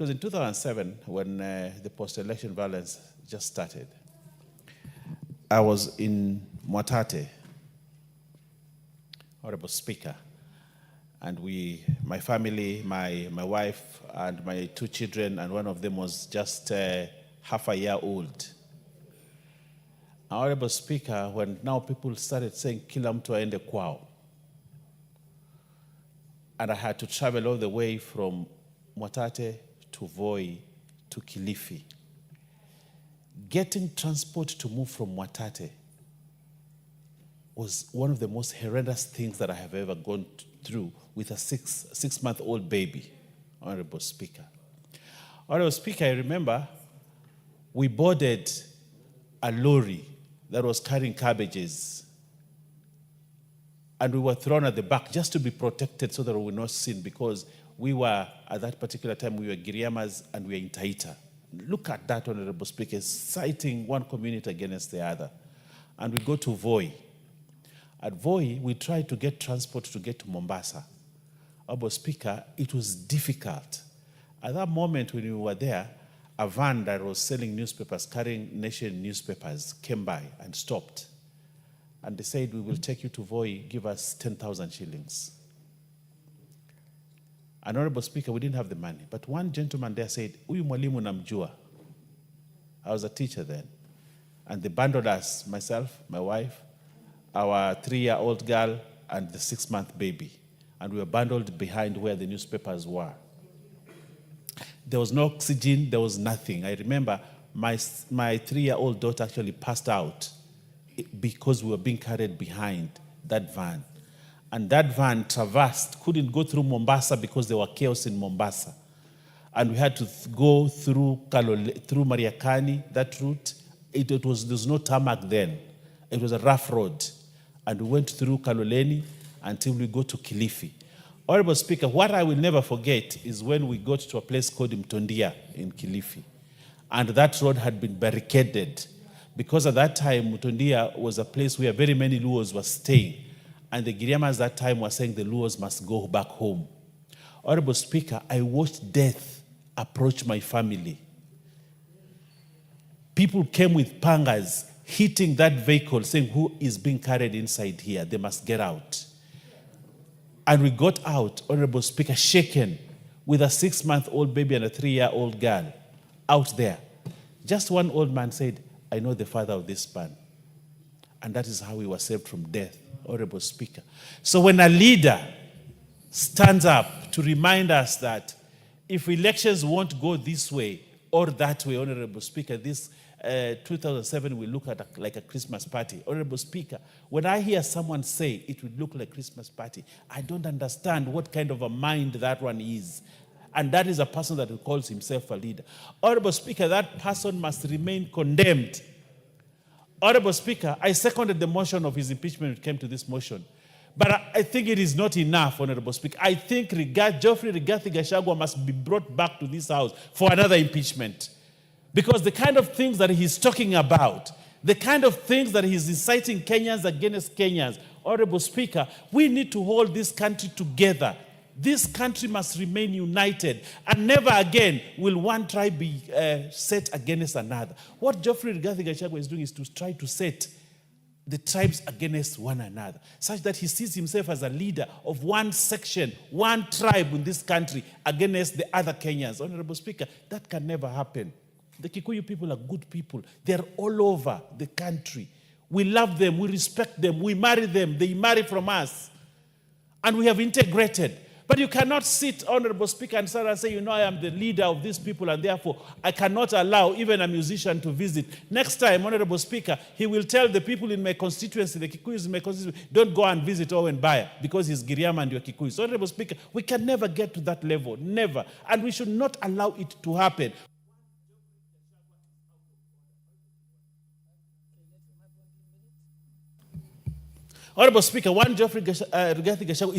It was in 2007 when the post-election violence just started. I was in Mwatate, Honorable Speaker, and my family, my wife, and my 2 children, and one of them was just half a year old. Honorable Speaker, when now people started saying, "Kila mtu aende kwao," and I had to travel all the way from Mwatate to Voi to Kilifi. Getting transport to move from Mwatate was one of the most horrendous things that I have ever gone through with a six-month-old baby, Honorable Speaker. Honorable Speaker, I remember we boarded a lorry that was carrying cabbages, and we were thrown at the back just to be protected so that we were not seen, because we were, at that particular time, we were Giriamas and we were in Taita. Look at that, Honorable Speaker, citing one community against the other. And we go to Voi. At Voi, we tried to get transport to get to Mombasa. Honorable Speaker, it was difficult. At that moment when we were there, a van that was selling newspapers, carrying Nation newspapers, came by and stopped. And they said, "We will take you to Voi, give us 10,000 shillings. And Honorable Speaker, we didn't have the money. But one gentleman there said, "Uyu mwalimu namjua." I was a teacher then. And they bundled us, myself, my wife, our 3-year-old girl, and the 6-month baby. And we were bundled behind where the newspapers were. There was no oxygen, there was nothing. I remember my 3-year-old daughter actually passed out because we were being carried behind that van. And that van traversed, couldn't go through Mombasa because there were chaos in Mombasa. And we had to go through Mariakani, that route. There was no tarmac then. It was a rough road. And we went through Kaloleni until we go to Kilifi. Honorable Speaker, what I will never forget is when we got to a place called Mtondia in Kilifi. And that road had been barricaded, because at that time, Mtondia was a place where very many Luos were staying. And the Giriamas at that time were saying the Luos must go back home. Honorable Speaker, I watched death approach my family. People came with pangas, hitting that vehicle, saying, "Who is being carried inside here? They must get out." And we got out, Honorable Speaker, shaken, with a 6-month-old baby and a 3-year-old girl out there. Just one old man said, "I know the father of this man." And that is how we were saved from death, Honorable Speaker. So when a leader stands up to remind us that if elections won't go this way or that way, Honorable Speaker, this 2007 will look at like a Christmas party. Honorable Speaker, when I hear someone say it will look like a Christmas party, I don't understand what kind of a mind that one is. And that is a person that calls himself a leader. Honorable Speaker, that person must remain condemned. Honorable Speaker, I seconded the motion of his impeachment when it came to this motion. But I think it is not enough, Honorable Speaker. I think Geoffrey Rigathi Gachagua must be brought back to this House for another impeachment. Because the kind of things that he's talking about, the kind of things that he's inciting Kenyans against Kenyans, Honorable Speaker, we need to hold this country together. This country must remain united, and never again will one tribe be set against another. What Geoffrey Rigathi Gachagua is doing is to try to set the tribes against one another, such that he sees himself as a leader of one section, one tribe in this country against the other Kenyans. Honorable Speaker, that can never happen. The Kikuyu people are good people. They're all over the country. We love them, we respect them, we marry them, they marry from us. And we have integrated. But you cannot sit, Honorable Speaker, and say, "You know, I am the leader of these people, and therefore I cannot allow even a musician to visit." Next time, Honorable Speaker, he will tell the people in my constituency, the Kikuyus in my constituency, "Don't go and visit Owen Baya because he's Giriama and you're Kikuyu." So, Honorable Speaker, we can never get to that level, never. And we should not allow it to happen. Honorable Speaker, one Geoffrey Rigathi Gachagua